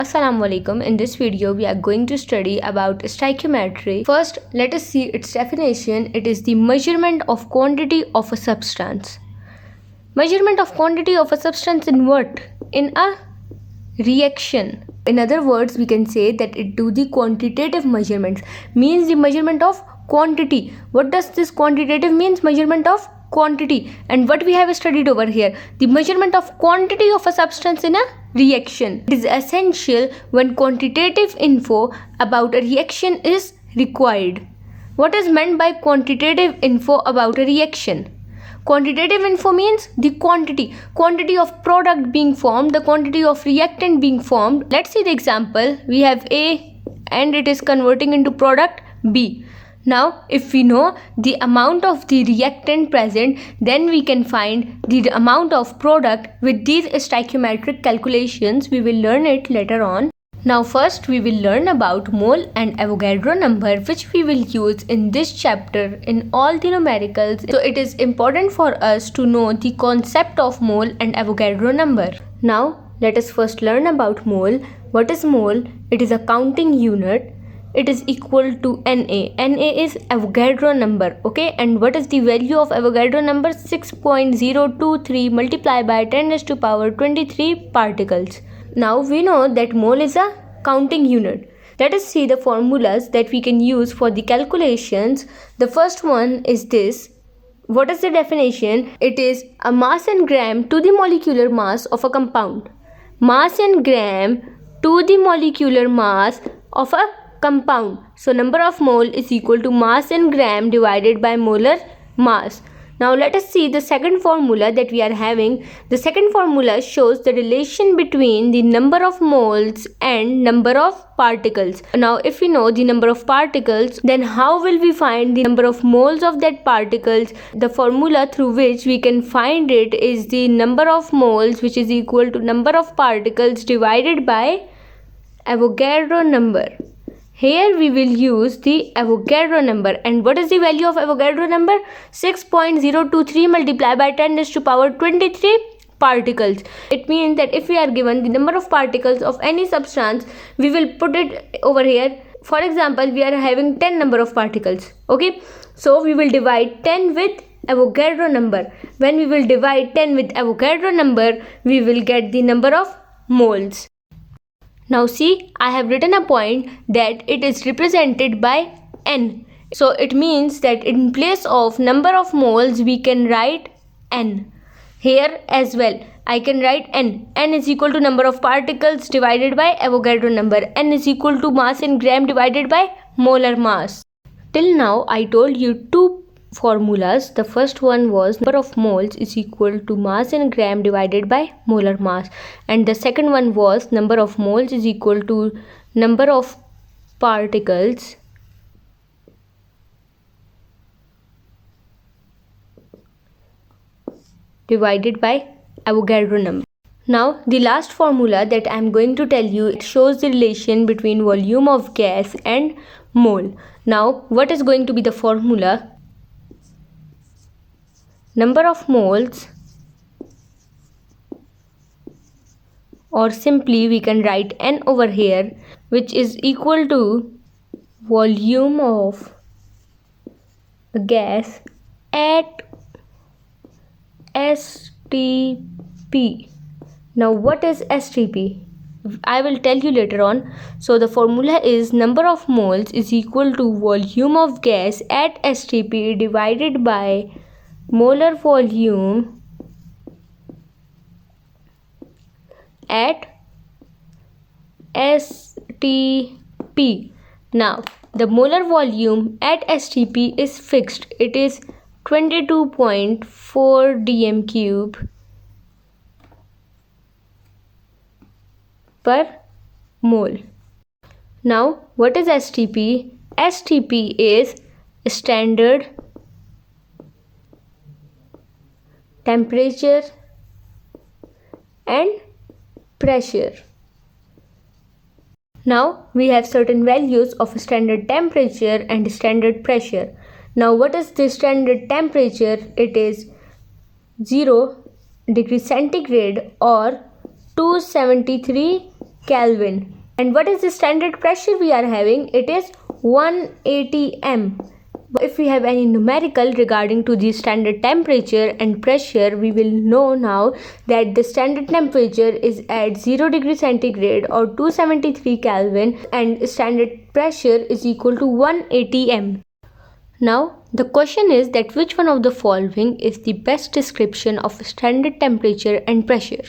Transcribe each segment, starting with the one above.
Assalamu alaikum. In this video, we are going to study about stoichiometry. First, let us see its definition. It is the measurement of quantity of a substance. Measurement of quantity of a substance in what? In a reaction. In other words, we can say that it do the quantitative measurements, means the measurement of quantity. What does this quantitative means? Measurement of quantity. And what we have studied over here, the measurement of quantity of a substance in a reaction. It is essential when quantitative info about a reaction is required. What is meant by quantitative info about a reaction? Quantitative info means the quantity of product being formed, the quantity of reactant being formed. Let's see the example. We have A and it is converting into product B. Now, if we know the amount of the reactant present, then we can find the amount of product. With these stoichiometric calculations, we will learn it later on. Now first we will learn about mole and Avogadro number, which we will use in this chapter in all the numericals. So it is important for us to know the concept of mole and Avogadro number. Now let us first learn about mole. What is mole? It is a counting unit. It is equal to Na. Na is Avogadro number, okay? And what is the value of Avogadro number? 6.023 multiplied by 10 raised to power 23 particles. Now we know that mole is a counting unit. Let us see the formulas that we can use for the calculations. The first one is this. What is the definition? It is a mass in gram to the molecular mass of a compound. Mass in gram to the molecular mass of a compound. So number of mole is equal to mass in gram divided by molar mass. Now let us see the second formula that we are having. The second formula shows the relation between the number of moles and number of particles. Now if we know the number of particles, then how will we find the number of moles of that particles? The formula through which we can find it is the number of moles, which is equal to number of particles divided by Avogadro number. Here we will use the Avogadro number. And what is the value of Avogadro number? 6.023 multiplied by 10 raised to power 23 particles. It means that if we are given the number of particles of any substance, we will put it over here. For example, we are having 10 number of particles. Okay. So we will divide 10 with Avogadro number. When we will divide 10 with Avogadro number, we will get the number of moles. Now see, I have written a point that it is represented by N. So it means that in place of number of moles, we can write N. Here as well, I can write N. N is equal to number of particles divided by Avogadro number. N is equal to mass in gram divided by molar mass. Till now, I told you two formulas. The first one was number of moles is equal to mass in gram divided by molar mass, and the second one was number of moles is equal to number of particles divided by Avogadro number. Now the last formula that I am going to tell you, it shows the relation between volume of gas and mole. Now what is going to be the formula? Number of moles, or simply we can write N over here, which is equal to volume of gas at STP. Now what is STP? I will tell you later on. So the formula is number of moles is equal to volume of gas at STP divided by molar volume at STP. Now the molar volume at STP is fixed. It is 22.4 dm cube per mole. Now what is STP? STP is standard temperature and pressure. Now we have certain values of standard temperature and standard pressure. Now what is the standard temperature? It is 0 degree centigrade or 273 Kelvin. And what is the standard pressure we are having? It is 180 m. If we have any numerical regarding to the standard temperature and pressure, we will know now that the standard temperature is at 0 degree centigrade or 273 Kelvin and standard pressure is equal to 180 m. Now the question is that which one of the following is the best description of standard temperature and pressure?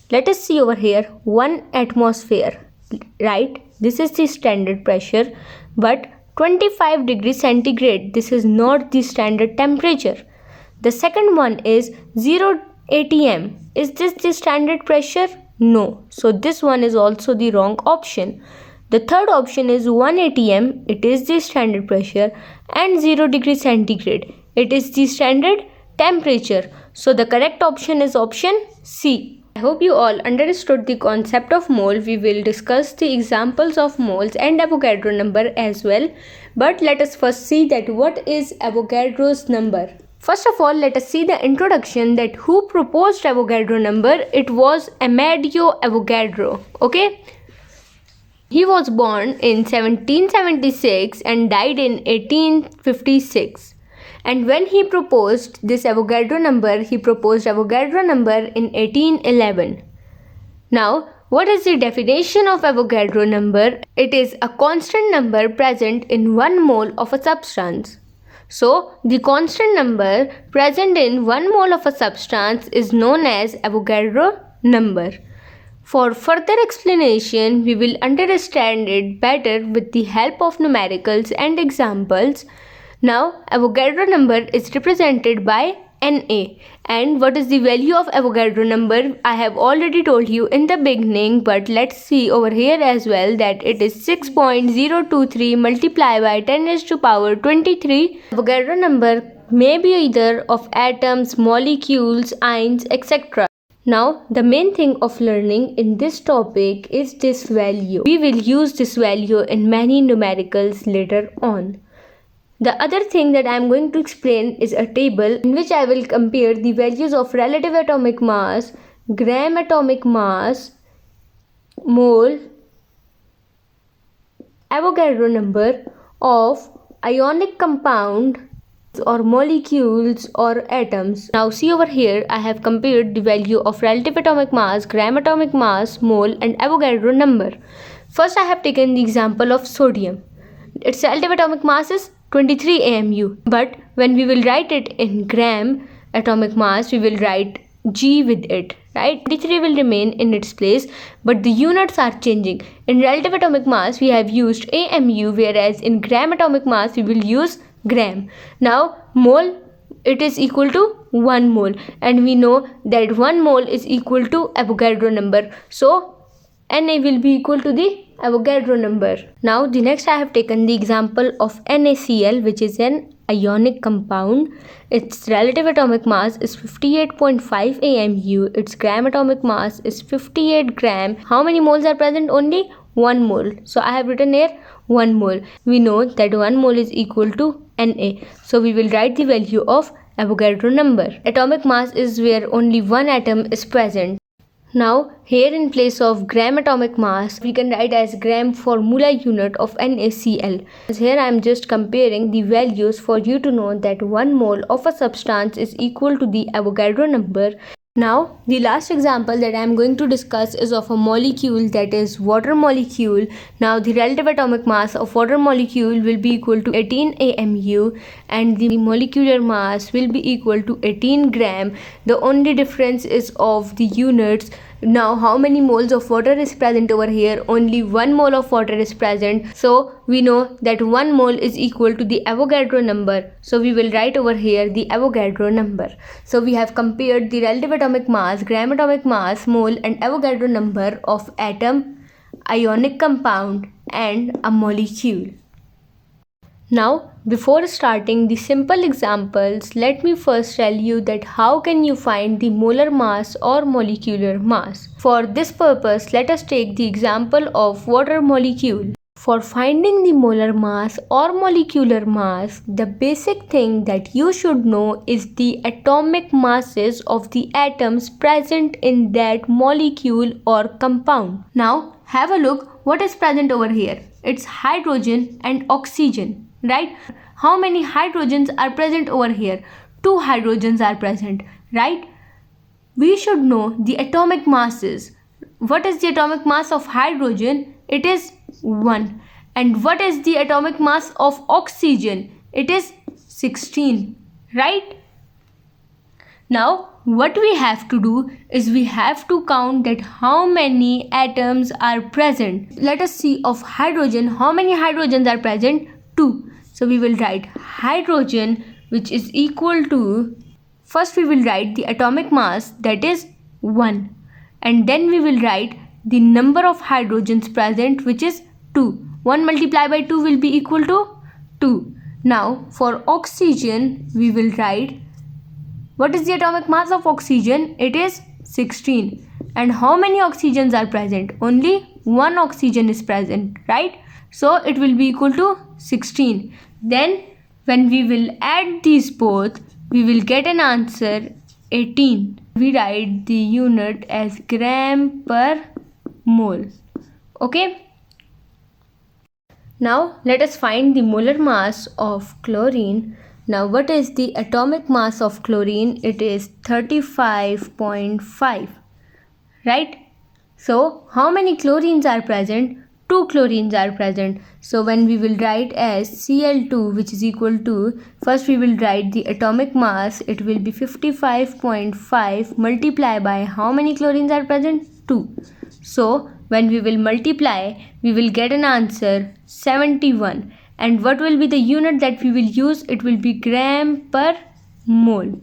Let us see over here 1 atmosphere, right? This is the standard pressure, but 25 degrees centigrade, this is not the standard temperature. The second one is 0 atm. Is this the standard pressure? No. So this one is also the wrong option. The third option is 1 atm. It is the standard pressure, and 0 degree centigrade. It is the standard temperature. So the correct option is option C. I hope you all understood the concept of mole. We will discuss the examples of moles and Avogadro number as well. But let us first see that what is Avogadro's number. First of all, let us see the introduction that who proposed Avogadro number. It was Amadeo Avogadro. Okay. He was born in 1776 and died in 1856. And when he proposed this Avogadro number, he proposed Avogadro number in 1811. Now, what is the definition of Avogadro number? It is a constant number present in 1 mole of a substance. So, the constant number present in 1 mole of a substance is known as Avogadro number. For further explanation, we will understand it better with the help of numericals and examples. Now, Avogadro number is represented by Na. And what is the value of Avogadro number? I have already told you in the beginning, but let's see over here as well that it is 6.023 multiplied by 10 raised to power 23. Avogadro number may be either of atoms, molecules, ions, etc. Now, the main thing of learning in this topic is this value. We will use this value in many numericals later on. The other thing that I am going to explain is a table in which I will compare the values of relative atomic mass, gram atomic mass, mole, Avogadro number of ionic compound or molecules or atoms. Now see over here, I have compared the value of relative atomic mass, gram atomic mass, mole and Avogadro number. First I have taken the example of sodium. Its relative atomic mass is 23 AMU, but when we will write it in gram atomic mass, we will write G with it, right? 23 will remain in its place, but the units are changing. In relative atomic mass, we have used AMU, whereas in gram atomic mass, we will use gram. Now, mole, it is equal to 1 mole, and we know that 1 mole is equal to Avogadro number. So, Na will be equal to the Avogadro number. Now the next I have taken the example of NaCl, which is an ionic compound. Its relative atomic mass is 58.5 AMU. Its gram atomic mass is 58 gram. How many moles are present? Only 1 mole. So I have written here 1 mole. We know that 1 mole is equal to Na. So we will write the value of Avogadro number. Atomic mass is where only one atom is present. Now, here in place of gram atomic mass, we can write as gram for molar unit of NaCl. Here I am just comparing the values for you to know that 1 mole of a substance is equal to the Avogadro number. Now, the last example that I am going to discuss is of a molecule, that is water molecule. Now, the relative atomic mass of water molecule will be equal to 18 AMU and the molecular mass will be equal to 18 gram. The only difference is of the units. Now, how many moles of water is present over here? Only 1 mole of water is present. So, we know that 1 mole is equal to the Avogadro number. So, we will write over here the Avogadro number. So, we have compared the relative atomic mass, gram atomic mass, mole and Avogadro number of atom, ionic compound and a molecule. Now, before starting the simple examples, let me first tell you that how can you find the molar mass or molecular mass. For this purpose, let us take the example of water molecule. For finding the molar mass or molecular mass, the basic thing that you should know is the atomic masses of the atoms present in that molecule or compound. Now have a look what is present over here. It's hydrogen and oxygen, right? How many hydrogens are present over here? 2 hydrogens are present, right? We should know the atomic masses. What is the atomic mass of hydrogen? It is 1. And what is the atomic mass of oxygen? It is 16, right? Now what we have to do is we have to count that how many atoms are present. Let us see of hydrogen, how many hydrogens are present? 2. So we will write hydrogen, which is equal to, first we will write the atomic mass, that is 1, and then we will write the number of hydrogens present, which is 2. 1 multiplied by 2 will be equal to 2. Now for oxygen we will write, what is the atomic mass of oxygen? It is 16. And how many oxygens are present? Only 1 oxygen is present, right? So it will be equal to 16. Then when we will add these both, we will get an answer 18. We write the unit as gram per mole. Okay. Now let us find the molar mass of chlorine. Now what is the atomic mass of chlorine? It is 35.5, right? So how many chlorines are present? 2 chlorines are present. So when we will write as Cl2, which is equal to, first we will write the atomic mass, it will be 55.5 multiplied by how many chlorines are present? 2. So when we will multiply, we will get an answer 71. And what will be the unit that we will use? It will be gram per mole.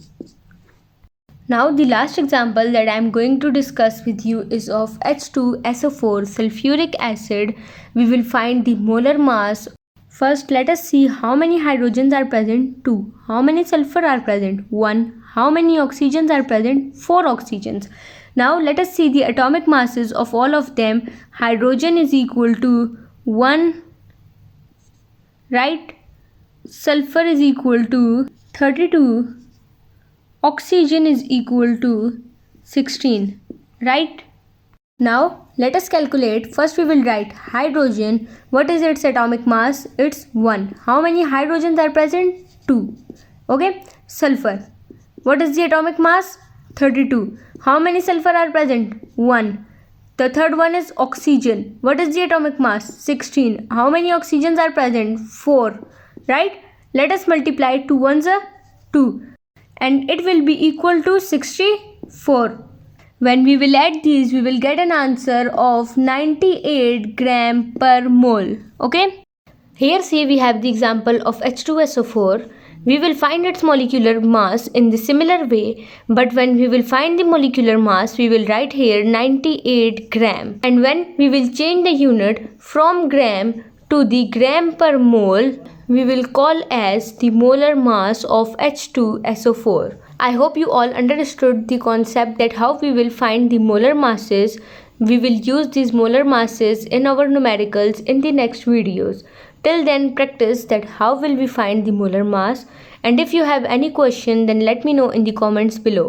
Now the last example that I am going to discuss with you is of H2SO4 sulfuric acid. We will find the molar mass. First let us see how many hydrogens are present. 2. How many sulfur are present? 1. How many oxygens are present? 4 oxygens. Now let us see the atomic masses of all of them. Hydrogen is equal to 1, right? Sulfur is equal to 32. Oxygen is equal to 16, right? Now let us calculate. First we will write hydrogen. What is its atomic mass? It's 1. How many hydrogens are present? 2. Okay. Sulfur. What is the atomic mass? 32. How many sulfur are present? 1. The third one is oxygen. What is the atomic mass? 16. How many oxygens are present? 4. Right? Let us multiply. 2 ones are 2. And it will be equal to 64. When we will add these, we will get an answer of 98 gram per mole. Okay. Here see we have the example of H2SO4. We will find its molecular mass in the similar way, but when we will find the molecular mass, we will write here 98 gram. And when we will change the unit from gram to the gram per mole, we will call as the molar mass of H2SO4. I hope you all understood the concept that how we will find the molar masses. We will use these molar masses in our numericals in the next videos. Till then, practice that how will we find the molar mass, and if you have any question then let me know in the comments below.